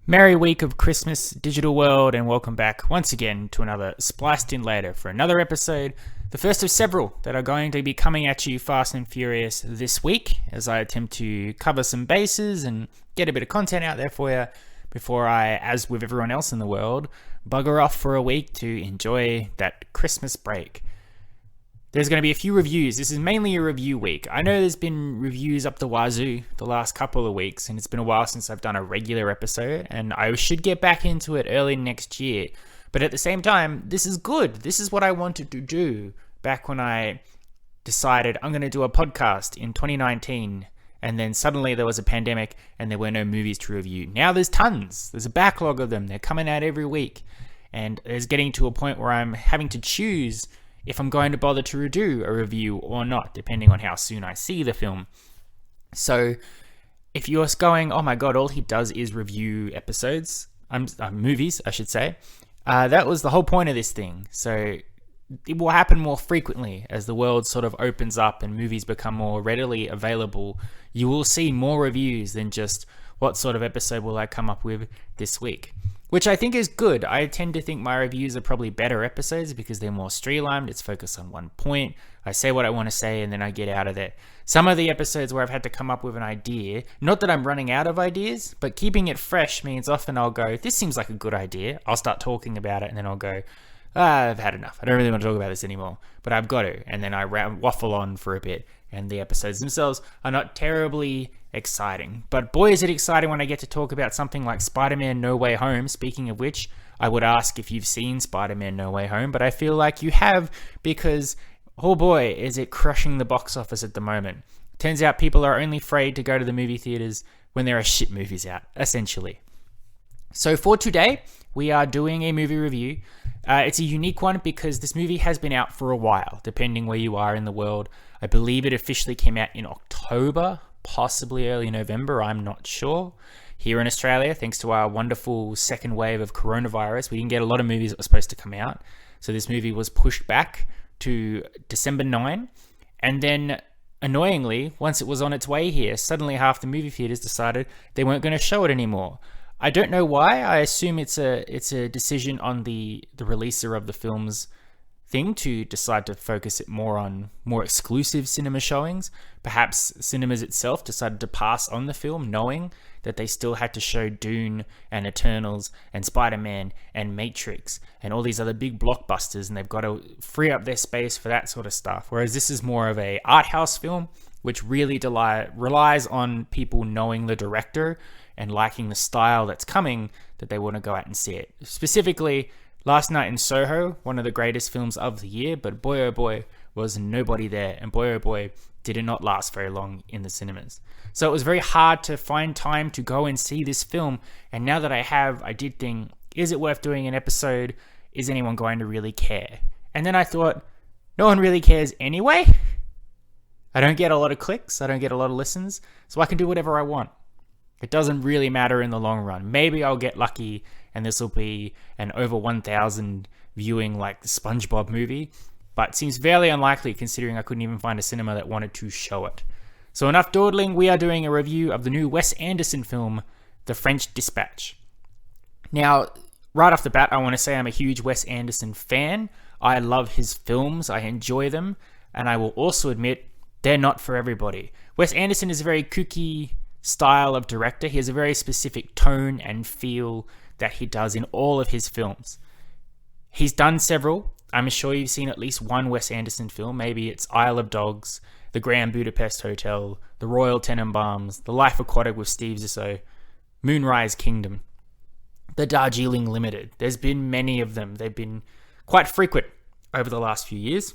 Merry week of Christmas, digital world, and welcome back once again to another Spliced In Later for another episode, the first of several that are going to be coming at you fast and furious this week as I attempt to cover some bases and get a bit of content out there for you before I, as with everyone else in the world, bugger off for a week to enjoy that Christmas break. There's going to be a few reviews. This is mainly a review week. I know there's been reviews up the wazoo the last couple of weeks, and it's been a while since I've done a regular episode, and I should get back into it early next year. But at the same time, this is good. This is what I wanted to do back when I decided I'm going to do a podcast in 2019, and then suddenly there was a pandemic and there were no movies to review. Now there's tons. There's a backlog of them. They're coming out every week, and it's getting to a point where I'm having to choose if I'm going to bother to do a review or not, depending on how soon I see the film. So if you're going, oh my god, all he does is review episodes, movies, I should say, that was the whole point of this thing. So it will happen more frequently as the world sort of opens up and movies become more readily available. You will see more reviews than just what sort of episode will I come up with this week, which I think is good. I tend to think my reviews are probably better episodes because they're more streamlined. It's focused on one point. I say what I want to say and then I get out of there. Some of the episodes where I've had to come up with an idea, not that I'm running out of ideas, but keeping it fresh means often I'll go, this seems like a good idea. I'll start talking about it and then I'll go, I've had enough. I don't really want to talk about this anymore, but I've got to. And then I waffle on for a bit, and the episodes themselves are not terribly exciting. But boy, is it exciting when I get to talk about something like Spider-Man No Way Home. Speaking of which, I would ask if you've seen Spider-Man No Way Home, but I feel like you have because, oh boy, is it crushing the box office at the moment. Turns out people are only afraid to go to the movie theaters when there are shit movies out, essentially. So for today, we are doing a movie review. It's a unique one because this movie has been out for a while, depending where you are in the world. I believe it officially came out in October, possibly early November, I'm not sure. Here in Australia, thanks to our wonderful second wave of coronavirus, we didn't get a lot of movies that were supposed to come out. So this movie was pushed back to December 9. And then, annoyingly, once it was on its way here, suddenly half the movie theaters decided they weren't going to show it anymore. I don't know why. I assume it's a decision on the releaser of the film's thing to decide to focus it more on more exclusive cinema showings. Perhaps cinemas itself decided to pass on the film knowing that they still had to show Dune and Eternals and Spider-Man and Matrix and all these other big blockbusters, and they've got to free up their space for that sort of stuff. Whereas this is more of a art house film, which really relies on people knowing the director and liking the style that's coming, that they want to go out and see it. Specifically, Last Night in Soho, one of the greatest films of the year, but boy oh boy, was nobody there, and boy oh boy, did it not last very long in the cinemas. So it was very hard to find time to go and see this film, and now that I have, I did think, is it worth doing an episode? Is anyone going to really care? And then I thought, no one really cares anyway. I don't get a lot of clicks, I don't get a lot of listens, so I can do whatever I want. It doesn't really matter in the long run. Maybe I'll get lucky and this will be an over 1,000 viewing like the SpongeBob movie, but it seems fairly unlikely considering I couldn't even find a cinema that wanted to show it. So enough dawdling, we are doing a review of the new Wes Anderson film, The French Dispatch. Now, right off the bat, I want to say I'm a huge Wes Anderson fan. I love his films, I enjoy them, and I will also admit they're not for everybody. Wes Anderson is a very kooky style of director. He has a very specific tone and feel that he does in all of his films. He's done several. I'm sure you've seen at least one Wes Anderson film. Maybe it's Isle of Dogs, The Grand Budapest Hotel, The Royal Tenenbaums, The Life Aquatic with Steve Zissou, Moonrise Kingdom, The Darjeeling Limited. There's been many of them. They've been quite frequent over the last few years.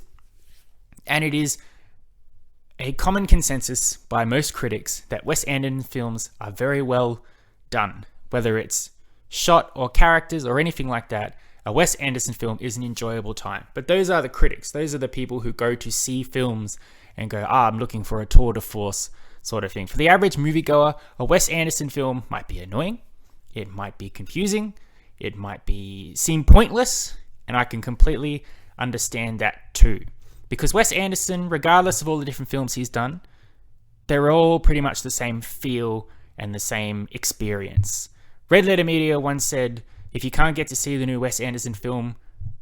And it is a common consensus by most critics that Wes Anderson films are very well done. Whether it's shot or characters or anything like that, a Wes Anderson film is an enjoyable time. But those are the critics. Those are the people who go to see films and go, I'm looking for a tour de force sort of thing. For the average moviegoer, a Wes Anderson film might be annoying. It might be confusing. It might seem pointless. And I can completely understand that too. Because Wes Anderson, regardless of all the different films he's done, they're all pretty much the same feel and the same experience. Red Letter Media once said, if you can't get to see the new Wes Anderson film,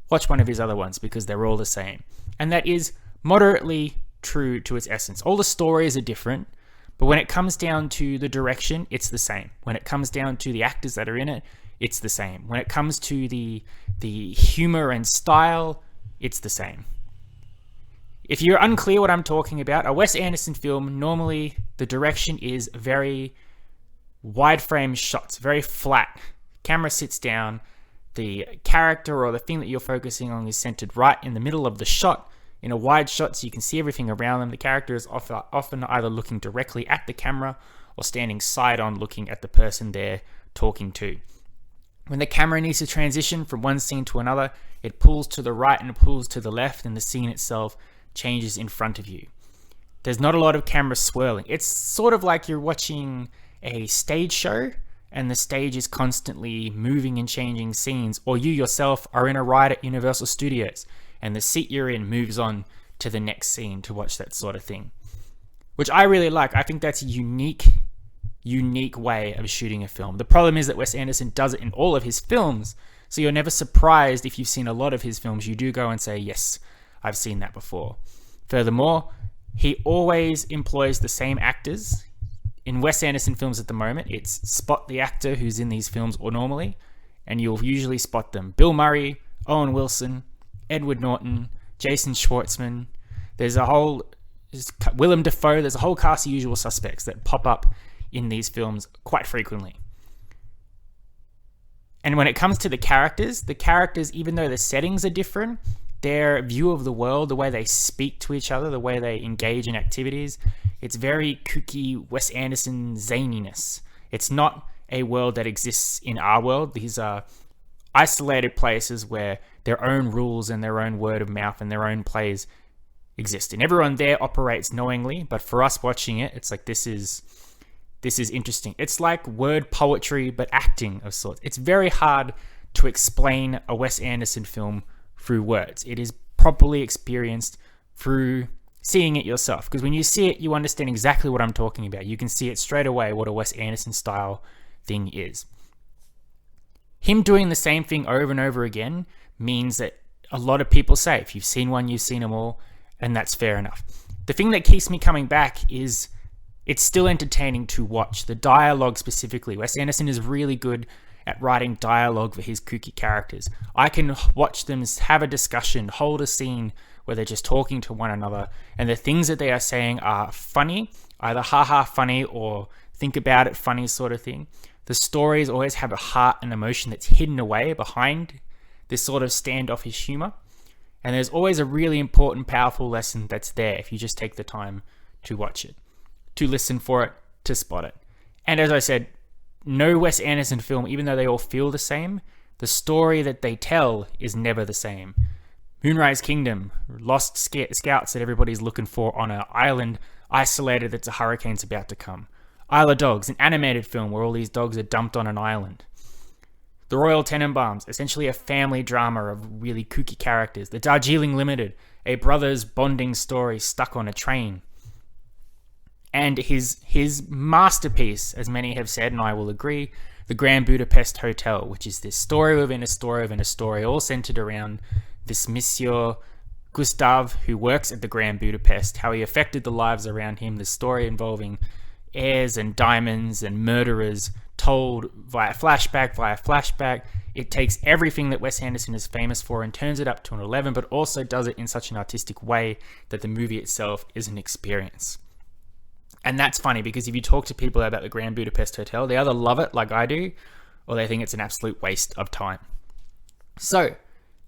watch one of his other ones because they're all the same. And that is moderately true to its essence. All the stories are different, but when it comes down to the direction, it's the same. When it comes down to the actors that are in it, it's the same. When it comes to the humor and style, it's the same. If you're unclear what I'm talking about, a Wes Anderson film, normally the direction is very wide frame shots, very flat. Camera sits down, the character or the thing that you're focusing on is centered right in the middle of the shot, in a wide shot so you can see everything around them. The character is often either looking directly at the camera or standing side on looking at the person they're talking to. When the camera needs to transition from one scene to another, it pulls to the right and pulls to the left, and the scene itself changes in front of you. There's not a lot of camera swirling. It's sort of like you're watching a stage show and the stage is constantly moving and changing scenes, or you yourself are in a ride at Universal Studios and the seat you're in moves on to the next scene to watch that sort of thing, which I really like. I think that's a unique way of shooting a film. The problem is that Wes Anderson does it in all of his films, so you're never surprised if you've seen a lot of his films. You do go and say, yes, I've seen that before. Furthermore, he always employs the same actors. In Wes Anderson films at the moment, it's spot the actor who's in these films or normally, and you'll usually spot them. Bill Murray, Owen Wilson, Edward Norton, Jason Schwartzman. There's Willem Dafoe. There's a whole cast of usual suspects that pop up in these films quite frequently. And when it comes to the characters, even though the settings are different, their view of the world, the way they speak to each other, the way they engage in activities, it's very kooky Wes Anderson zaniness. It's not a world that exists in our world. These are isolated places where their own rules and their own word of mouth and their own plays exist. And everyone there operates knowingly, but for us watching it, it's like, this is interesting. It's like word poetry, but acting of sorts. It's very hard to explain a Wes Anderson film through words. It is properly experienced through seeing it yourself, because when you see it, you understand exactly what I'm talking about. You can see it straight away what a Wes Anderson style thing is. Him doing the same thing over and over again means that a lot of people say, if you've seen one, you've seen them all, and that's fair enough. The thing that keeps me coming back is it's still entertaining to watch. The dialogue specifically. Wes Anderson is really good at writing dialogue for his kooky characters. I can watch them have a discussion, hold a scene where they're just talking to one another, and the things that they are saying are funny, either haha funny or think about it funny sort of thing. The stories always have a heart and emotion that's hidden away behind this sort of standoffish humor. And there's always a really important, powerful lesson that's there if you just take the time to watch it, to listen for it, to spot it. And as I said, no Wes Anderson film, even though they all feel the same, the story that they tell is never the same. Moonrise Kingdom, lost scouts that everybody's looking for on an island isolated that's a hurricane's about to come. Isle of Dogs, an animated film where all these dogs are dumped on an island. The Royal Tenenbaums, essentially a family drama of really kooky characters. The Darjeeling Limited, a brother's bonding story stuck on a train. And his masterpiece, as many have said, and I will agree, The Grand Budapest Hotel, which is this story within a story within a story, all centered around this Monsieur Gustave who works at the Grand Budapest, how he affected the lives around him, the story involving heirs and diamonds and murderers told via flashback. It takes everything that Wes Anderson is famous for and turns it up to an 11, but also does it in such an artistic way that the movie itself is an experience. And that's funny because if you talk to people about the Grand Budapest Hotel, they either love it like I do, or they think it's an absolute waste of time. So,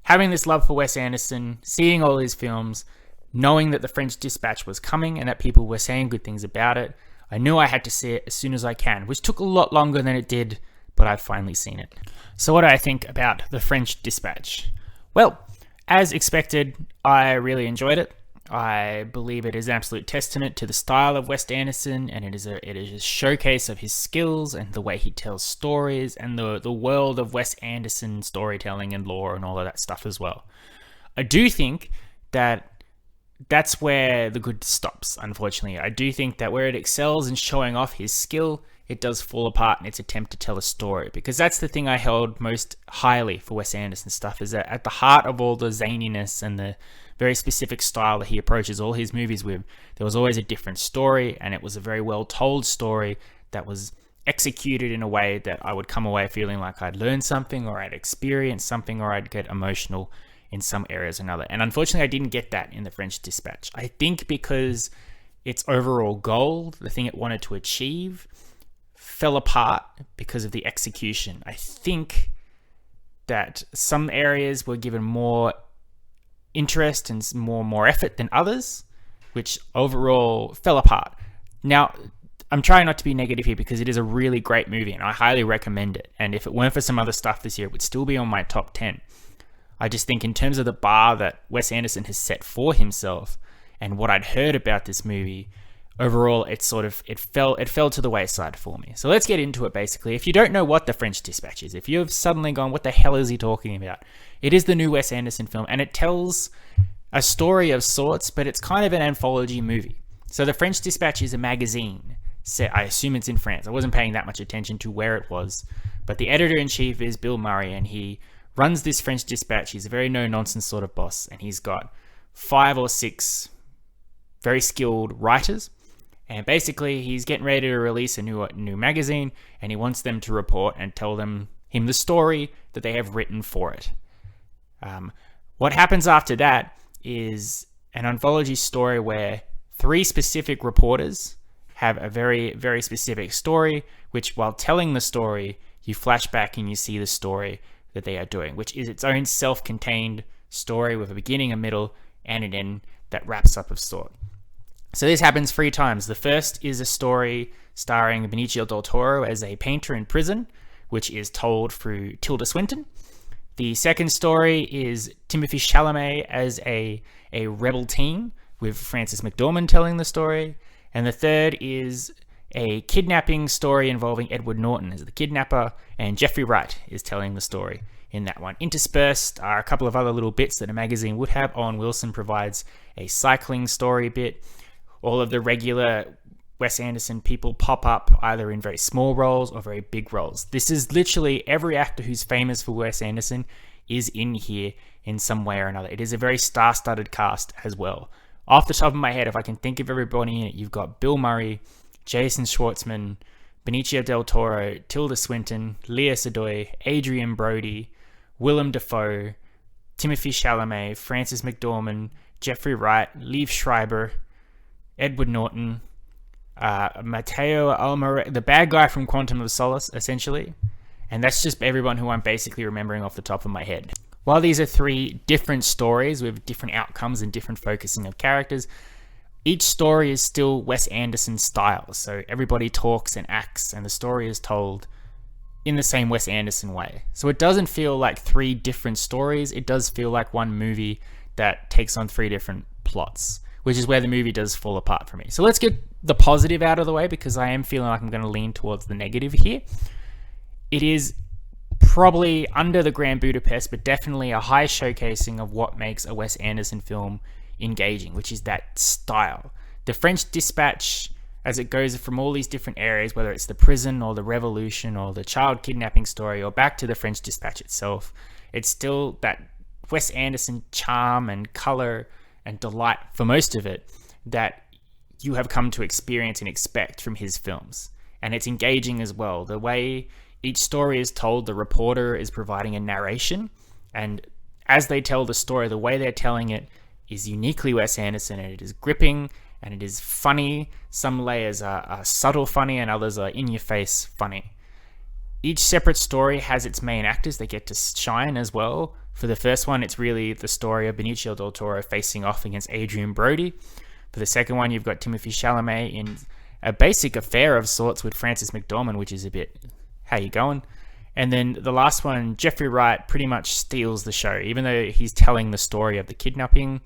having this love for Wes Anderson, seeing all his films, knowing that The French Dispatch was coming and that people were saying good things about it, I knew I had to see it as soon as I can, which took a lot longer than it did, but I've finally seen it. So what do I think about The French Dispatch? Well, as expected, I really enjoyed it. I believe it is an absolute testament to the style of Wes Anderson, and it is a showcase of his skills and the way he tells stories and the world of Wes Anderson storytelling and lore and all of that stuff as well. I do think that that's where the good stops, unfortunately. I do think that where it excels in showing off his skill it does fall apart in its attempt to tell a story. Because that's the thing I held most highly for Wes Anderson stuff, is that at the heart of all the zaniness and the very specific style that he approaches all his movies with, there was always a different story, and it was a very well told story that was executed in a way that I would come away feeling like I'd learned something, or I'd experienced something, or I'd get emotional in some areas or another. And unfortunately, I didn't get that in The French Dispatch. I think because its overall goal, the thing it wanted to achieve, fell apart because of the execution. I think that some areas were given more interest and more effort than others, which overall fell apart. Now, I'm trying not to be negative here because it is a really great movie and I highly recommend it. And if it weren't for some other stuff this year, it would still be on my top 10. I just think in terms of the bar that Wes Anderson has set for himself and what I'd heard about this movie, overall, it fell to the wayside for me. So let's get into it. Basically, if you don't know what The French Dispatch is, if you've suddenly gone, what the hell is he talking about? It is the new Wes Anderson film, and it tells a story of sorts, but it's kind of an anthology movie. So The French Dispatch is a magazine set, I assume it's in France. I wasn't paying that much attention to where it was, but the editor-in-chief is Bill Murray, and he runs this French Dispatch. He's a very no-nonsense sort of boss, and he's got 5 or 6 very skilled writers. And basically, he's getting ready to release a new magazine, and he wants them to report and tell him the story that they have written for it. What happens after that is an anthology story where 3 specific reporters have a very, very specific story, which while telling the story, you flash back and you see the story that they are doing, which is its own self-contained story with a beginning, a middle, and an end that wraps up of sort. So this happens 3 times. The first is a story starring Benicio del Toro as a painter in prison, which is told through Tilda Swinton. The second story is Timothée Chalamet as a rebel teen, with Frances McDormand telling the story. And the third is a kidnapping story involving Edward Norton as the kidnapper, and Jeffrey Wright is telling the story in that one. Interspersed are a couple of other little bits that a magazine would have. Owen Wilson provides a cycling story bit. All of the regular Wes Anderson people pop up either in very small roles or very big roles. This is literally every actor who's famous for Wes Anderson is in here in some way or another. It is a very star-studded cast as well. Off the top of my head, if I can think of everybody in it, you've got Bill Murray, Jason Schwartzman, Benicio del Toro, Tilda Swinton, Lea Seydoux, Adrian Brody, Willem Dafoe, Timothée Chalamet, Frances McDormand, Jeffrey Wright, Liev Schreiber, Edward Norton, Matteo Almare, the bad guy from Quantum of Solace, essentially. And that's just everyone who I'm basically remembering off the top of my head. While these are 3 different stories with different outcomes and different focusing of characters, each story is still Wes Anderson style. So everybody talks and acts, and the story is told in the same Wes Anderson way. So it doesn't feel like 3 different stories. It does feel like one movie that takes on 3 different plots, which is where the movie does fall apart for me. So let's get the positive out of the way, because I am feeling like I'm going to lean towards the negative here. It is probably under the Grand Budapest, but definitely a high showcasing of what makes a Wes Anderson film engaging, which is that style. The French Dispatch, as it goes from all these different areas, whether it's the prison or the revolution or the child kidnapping story or back to the French Dispatch itself, it's still that Wes Anderson charm and color and delight for most of it that you have come to experience and expect from his films. And it's engaging as well. The way each story is told, the reporter is providing a narration, and as they tell the story, the way they're telling it is uniquely Wes Anderson, and it is gripping and it is funny. Some layers are subtle funny and others are in-your-face funny. Each separate story has its main actors that get to shine as well. For the first one, it's really the story of Benicio del Toro facing off against Adrian Brody. For the second one, you've got Timothée Chalamet in a basic affair of sorts with Frances McDormand, which is a bit, how you going? And then the last one, Jeffrey Wright pretty much steals the show. Even though he's telling the story of the kidnapping,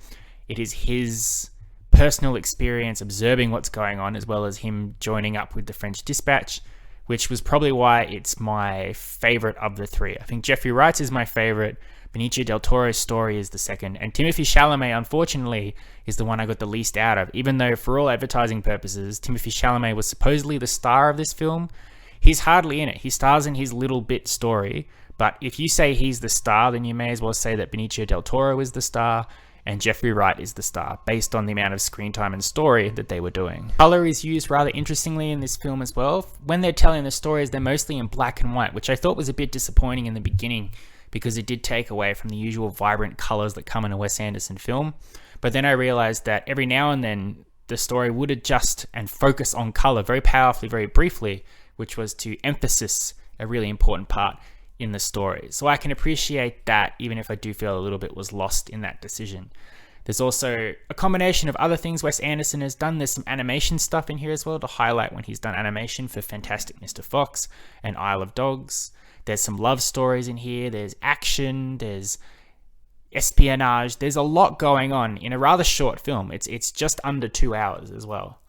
it is his personal experience observing what's going on, as well as him joining up with the French Dispatch, which was probably why it's my favorite of the 3. I think Jeffrey Wright's is my favorite, Benicio del Toro's story is the second, and Timothée Chalamet, unfortunately, is the one I got the least out of. Even though, for all advertising purposes, Timothée Chalamet was supposedly the star of this film, He's hardly in it. He stars in his little bit story, but if you say he's the star, then you may as well say that Benicio del Toro is the star and Jeffrey Wright is the star, based on the amount of screen time and story that they were doing. Color is used rather interestingly in this film as well. When they're telling the stories, they're mostly in black and white, which I thought was a bit disappointing in the beginning because it did take away from the usual vibrant colors that come in a Wes Anderson film. But then I realized that every now and then the story would adjust and focus on color very powerfully, very briefly, which was to emphasize a really important part in the story. So I can appreciate that, even if I do feel a little bit was lost in that decision. There's also a combination of other things Wes Anderson has done. There's some animation stuff in here as well to highlight when he's done animation for Fantastic Mr. Fox and Isle of Dogs. There's some love stories in here. There's action. There's espionage. There's a lot going on in a rather short film. It's just under 2 hours as well.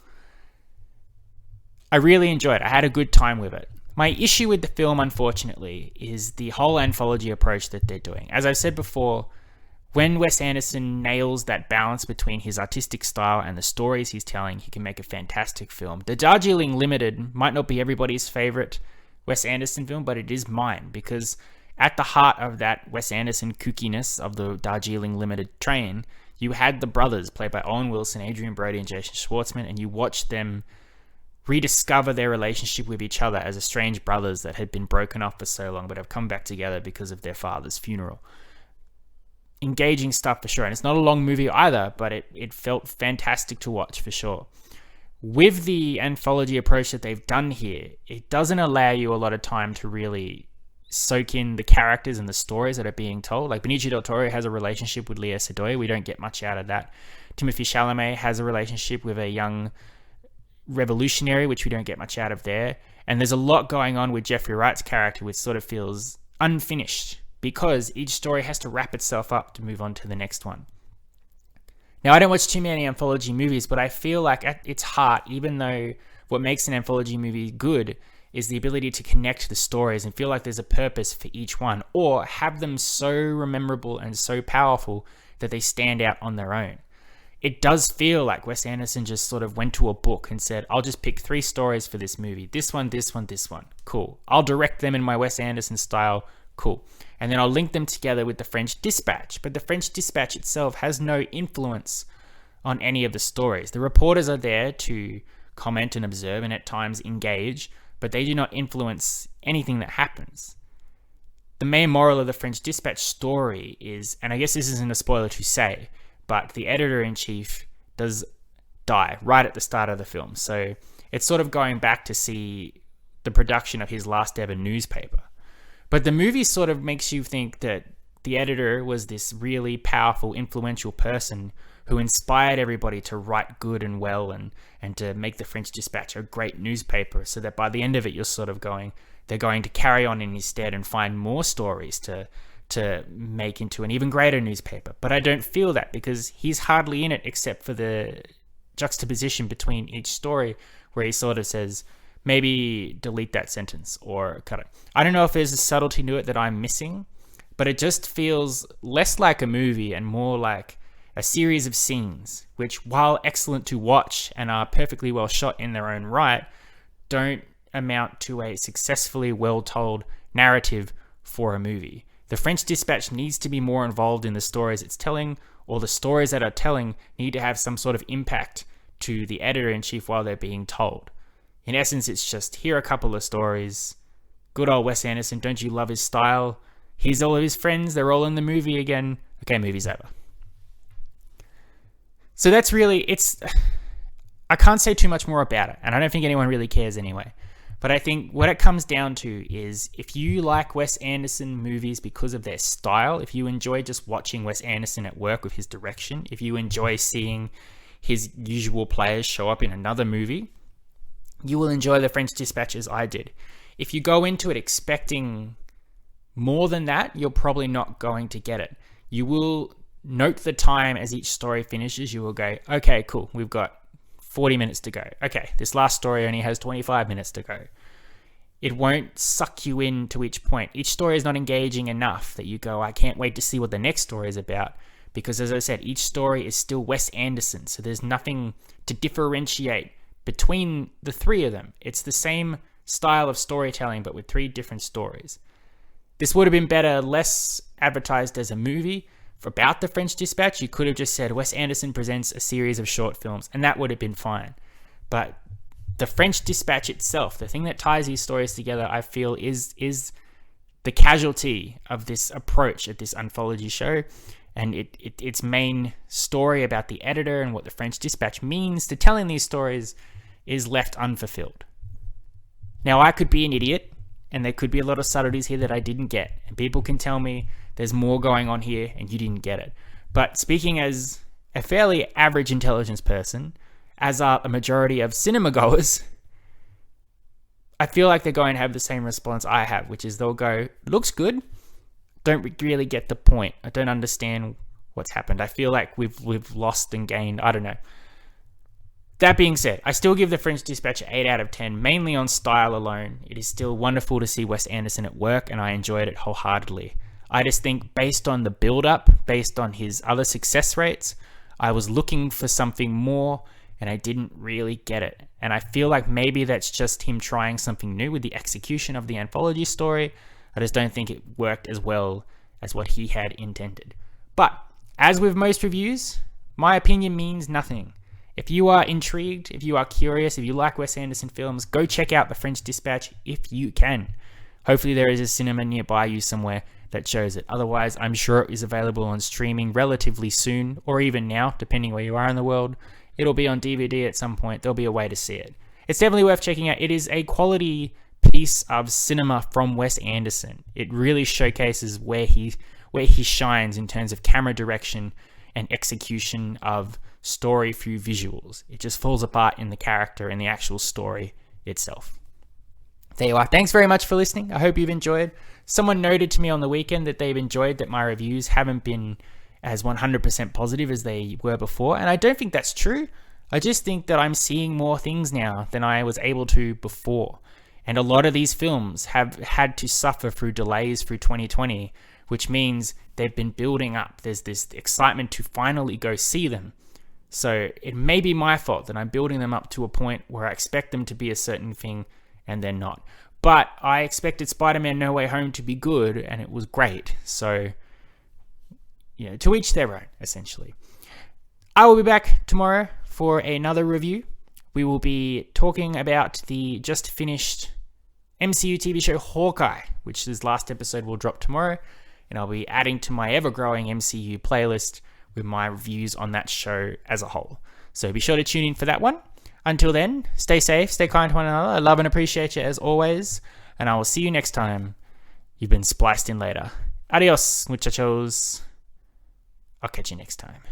I really enjoyed it. I had a good time with it. My issue with the film, unfortunately, is the whole anthology approach that they're doing. As I've said before, when Wes Anderson nails that balance between his artistic style and the stories he's telling, he can make a fantastic film. The Darjeeling Limited might not be everybody's favorite Wes Anderson film, but it is mine, because at the heart of that Wes Anderson kookiness of the Darjeeling Limited train, you had the brothers, played by Owen Wilson, Adrian Brody, and Jason Schwartzman, and you watched them rediscover their relationship with each other as estranged brothers that had been broken off for so long but have come back together because of their father's funeral. Engaging stuff for sure, and it's not a long movie either, but it felt fantastic to watch for sure. With the anthology approach that they've done here, it doesn't allow you a lot of time to really soak in the characters and the stories that are being told. Like Benicio del Toro has a relationship with Lea Seydoux. We don't get much out of that. Timothée Chalamet has a relationship with a young revolutionary, which we don't get much out of there. And there's a lot going on with Jeffrey Wright's character, which sort of feels unfinished because each story has to wrap itself up to move on to the next one. Now, I don't watch too many anthology movies, but I feel like at its heart, even though what makes an anthology movie good is the ability to connect the stories and feel like there's a purpose for each one, or have them so memorable and so powerful that they stand out on their own. It does feel like Wes Anderson just sort of went to a book and said, I'll just pick 3 stories for this movie. This one, this one, this one. Cool. I'll direct them in my Wes Anderson style. Cool. And then I'll link them together with the French Dispatch. But the French Dispatch itself has no influence on any of the stories. The reporters are there to comment and observe and at times engage, but they do not influence anything that happens. The main moral of the French Dispatch story is, and I guess this isn't a spoiler to say, but the editor-in-chief does die right at the start of the film. So it's sort of going back to see the production of his last ever newspaper. But the movie sort of makes you think that the editor was this really powerful, influential person who inspired everybody to write good and well and to make the French Dispatch a great newspaper, so that by the end of it, you're sort of going, they're going to carry on in his stead and find more stories to make into an even greater newspaper. But I don't feel that, because he's hardly in it except for the juxtaposition between each story where he sort of says, maybe delete that sentence or cut it. I don't know if there's a subtlety to it that I'm missing, but it just feels less like a movie and more like a series of scenes, which, while excellent to watch and are perfectly well shot in their own right, don't amount to a successfully well-told narrative for a movie. The French Dispatch needs to be more involved in the stories it's telling, or the stories that are telling need to have some sort of impact to the editor-in-chief while they're being told. In essence, it's just, here are a couple of stories. Good old Wes Anderson, don't you love his style? Here's all of his friends, they're all in the movie again. Okay, movie's over. So that's really, I can't say too much more about it, and I don't think anyone really cares anyway. But I think what it comes down to is, if you like Wes Anderson movies because of their style, if you enjoy just watching Wes Anderson at work with his direction, if you enjoy seeing his usual players show up in another movie, you will enjoy The French Dispatch as I did. If you go into it expecting more than that, you're probably not going to get it. You will note the time as each story finishes. You will go, okay, cool, we've got 40 minutes to go. Okay, this last story only has 25 minutes to go. It won't suck you in to each point. Each story is not engaging enough that you go, I can't wait to see what the next story is about. Because as I said, each story is still Wes Anderson. So there's nothing to differentiate between the 3 of them. It's the same style of storytelling, but with 3 different stories. This would have been better, less advertised as a movie. For about The French Dispatch, you could have just said Wes Anderson presents a series of short films, and that would have been fine. But The French Dispatch itself, the thing that ties these stories together, I feel is the casualty of this approach at this anthology show, and its main story about the editor and what The French Dispatch means to telling these stories is left unfulfilled. Now, I could be an idiot, and there could be a lot of subtleties here that I didn't get, and people can tell me there's more going on here and you didn't get it. But speaking as a fairly average intelligence person, as are a majority of cinema goers, I feel like they're going to have the same response I have, which is they'll go, looks good, don't really get the point. I don't understand what's happened. I feel like we've lost and gained. I don't know. That being said, I still give The French Dispatch an 8 out of 10, mainly on style alone. It is still wonderful to see Wes Anderson at work, and I enjoyed it wholeheartedly. I just think based on the build-up, based on his other success rates, I was looking for something more, and I didn't really get it. And I feel like maybe that's just him trying something new with the execution of the anthology story. I just don't think it worked as well as what he had intended. But, as with most reviews, my opinion means nothing. If you are intrigued, if you are curious, if you like Wes Anderson films, go check out The French Dispatch if you can. Hopefully there is a cinema nearby you somewhere that shows it. Otherwise, I'm sure it is available on streaming relatively soon, or even now, depending where you are in the world. It'll be on DVD at some point. There'll be a way to see it. It's definitely worth checking out. It is a quality piece of cinema from Wes Anderson. It really showcases where he shines in terms of camera direction and execution of story through visuals. It just falls apart in the character and the actual story itself. There you are. Thanks very much for listening. I hope you've enjoyed. Someone noted to me on the weekend that they've enjoyed that my reviews haven't been as 100% positive as they were before, and I don't think that's true. I just think that I'm seeing more things now than I was able to before. And a lot of these films have had to suffer through delays through 2020, which means they've been building up. There's this excitement to finally go see them. So it may be my fault that I'm building them up to a point where I expect them to be a certain thing and they're not. But I expected Spider-Man No Way Home to be good, and it was great. So, to each their own, essentially. I will be back tomorrow for another review. We will be talking about the just finished MCU TV show Hawkeye, which this last episode will drop tomorrow. And I'll be adding to my ever-growing MCU playlist with my reviews on that show as a whole. So be sure to tune in for that one. Until then, stay safe, stay kind to one another. I love and appreciate you as always. And I will see you next time. You've been spliced in later. Adios, muchachos. I'll catch you next time.